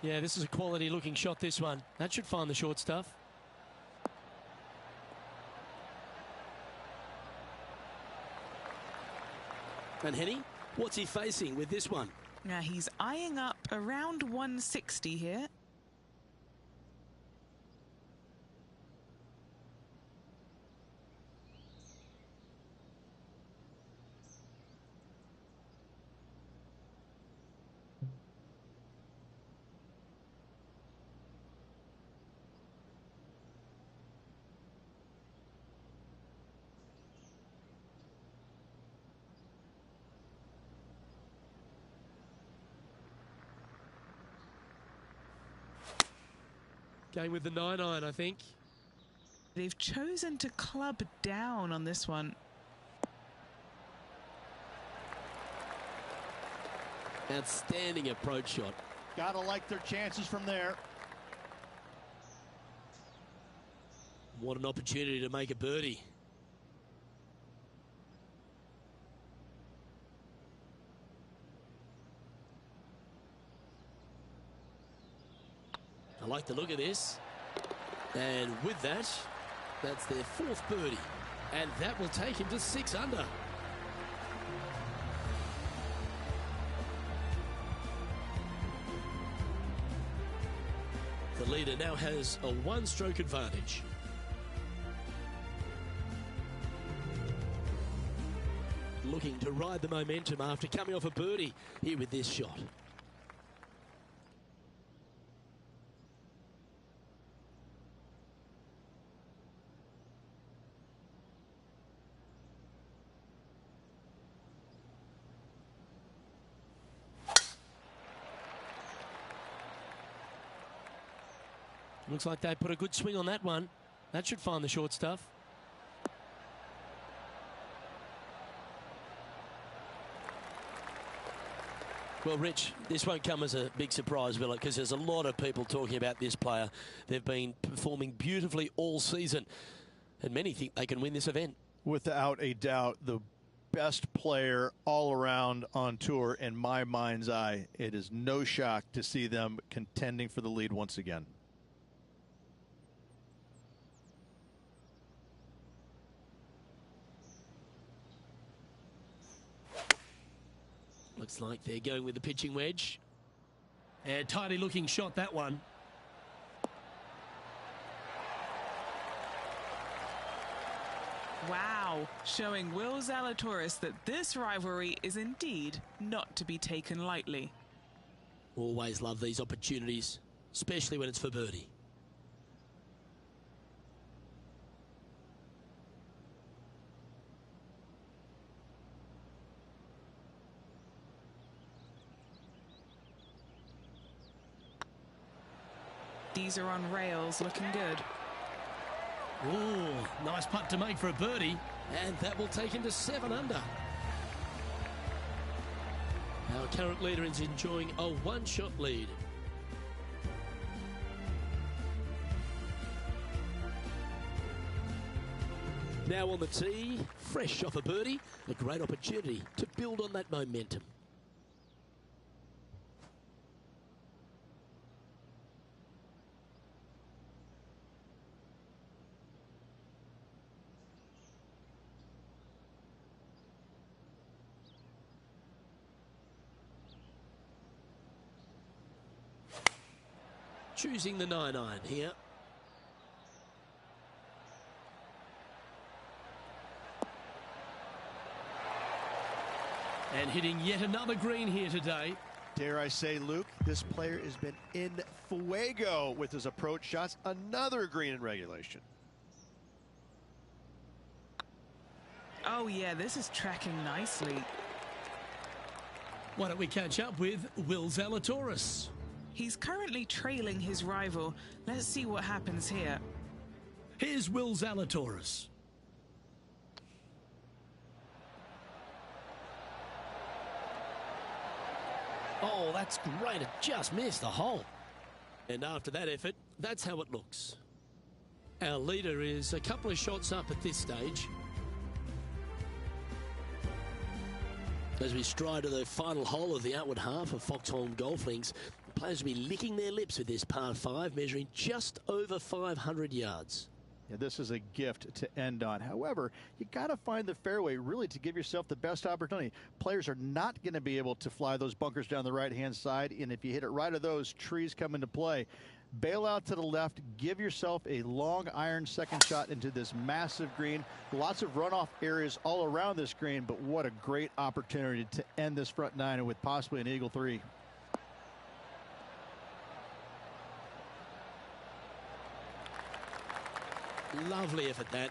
Yeah, this is a quality looking shot, this one. That should find the short stuff. And Henny, what's he facing with this one? Now he's eyeing up around 160 here. Going with the 9-iron, I think. They've chosen to club down on this one. Outstanding approach shot. Gotta like their chances from there. What an opportunity to make a birdie. I like the look of this. And with that, that's their 4th birdie. And that will take him to 6 under. The leader now has a 1-stroke advantage. Looking to ride the momentum after coming off a birdie here with this shot. Looks like they put a good swing on that one. That should find the short stuff. Well, Rich, this won't come as a big surprise, will it? Because there's a lot of people talking about this player. They've been performing beautifully all season, and many think they can win this event. Without a doubt, the best player all around on tour in my mind's eye. It is no shock to see them contending for the lead once again. Looks like they're going with the pitching wedge. And tidy looking shot, that one. Wow, showing Will Zalatoris that this rivalry is indeed not to be taken lightly. Always love these opportunities, especially when it's for birdie. These are on rails, looking good. Ooh, nice putt to make for a birdie, and that will take him to 7 under. Our current leader is enjoying a one-shot lead. Now on the tee, fresh off a birdie, a great opportunity to build on that momentum. Choosing the 9-iron here. And hitting yet another green here today. Dare I say, Luke, this player has been in fuego with his approach shots. Another green in regulation. Oh yeah, this is tracking nicely. Why don't we catch up with Will Zalatoris? He's currently trailing his rival. Let's see what happens here. Here's Will Zalatoris. Oh, that's great. It just missed the hole. And after that effort, that's how it looks. Our leader is a couple of shots up at this stage. As we stride to the final hole of the outward half of Foxholm Golf Links, players will be licking their lips with this par 5, measuring just over 500 yards. Yeah, this is a gift to end on. However, you got to find the fairway really to give yourself the best opportunity. Players are not going to be able to fly those bunkers down the right-hand side, and if you hit it right of those, trees come into play. Bail out to the left, give yourself a long iron second shot into this massive green. Lots of runoff areas all around this green, but what a great opportunity to end this front nine with possibly an eagle 3. Lovely effort, that.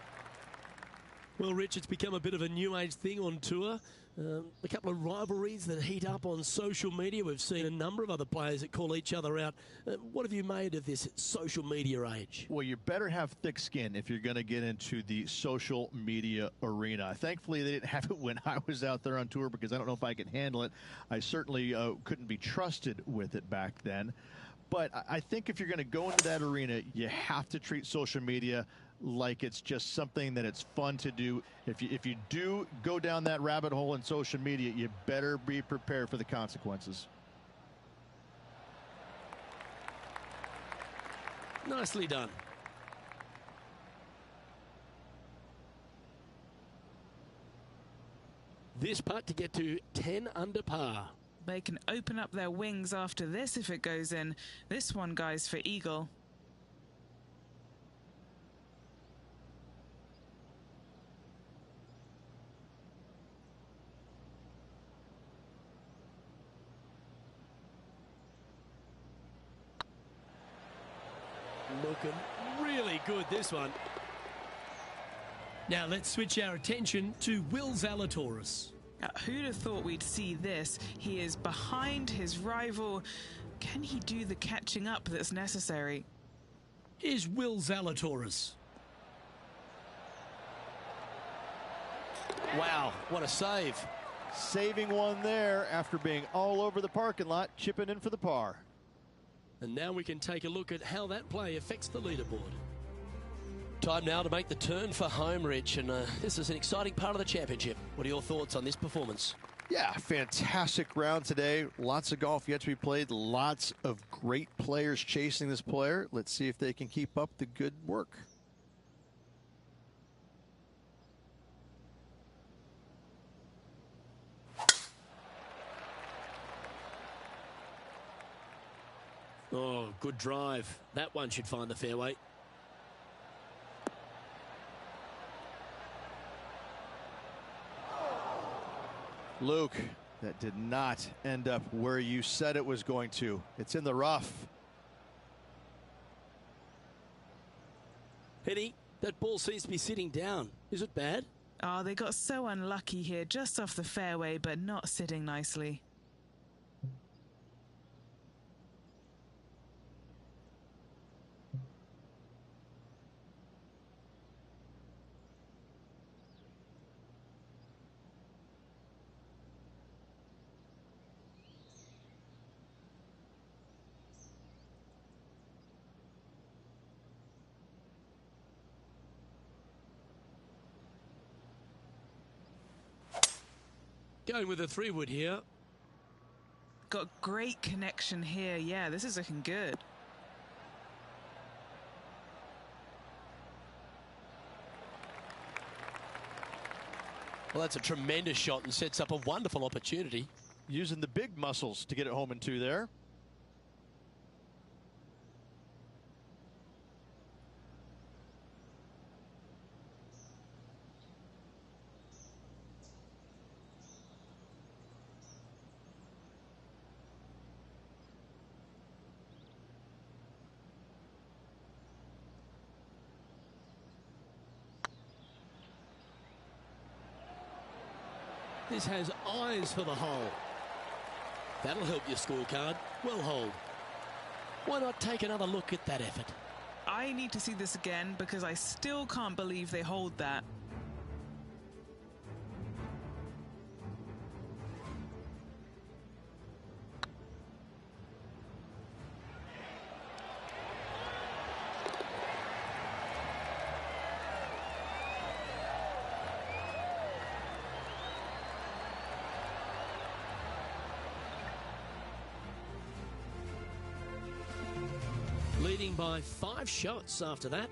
Well, Rich, it's become a bit of a new age thing on tour. A couple of rivalries that heat up on social media. We've seen a number of other players that call each other out. What have you made of this social media age? Well, you better have thick skin if you're going to get into the social media arena. Thankfully, they didn't have it when I was out there on tour because I don't know if I could handle it. I certainly couldn't be trusted with it back then. But I think if you're going to go into that arena, you have to treat social media like it's just something that it's fun to do. If you do go down that rabbit hole in social media, you better be prepared for the consequences. Nicely done. This putt to get to 10 under par. They can open up their wings after this if it goes in. This one, guys, for eagle. Looking really good, this one. Now let's switch our attention to Will Zalatoris. Who'd have thought we'd see this? He is behind his rival. Can he do the catching up that's necessary? Here's Will Zalatoris. Wow, what a save. Saving one there after being all over the parking lot, chipping in for the par. And now we can take a look at how that play affects the leaderboard. Time now to make the turn for home, Rich, and this is an exciting part of the championship. What are your thoughts on this performance? Yeah, fantastic round today. Lots of golf yet to be played. Lots of great players chasing this player. Let's see if they can keep up the good work. Oh, good drive. That one should find the fairway. Luke, that did not end up where you said it was going to. It's in the rough. Penny, that ball seems to be sitting down. Is it bad? Oh, they got so unlucky here, just off the fairway, but not sitting nicely. Going with a 3-wood here. Got great connection here. Yeah, this is looking good. Well, that's a tremendous shot and sets up a wonderful opportunity. Using the big muscles to get it home in 2 there. This has eyes for the hole. That'll help your scorecard. Well holed. Why not take another look at that effort? I need to see this again because I still can't believe they hold that. Leading by 5 shots after that.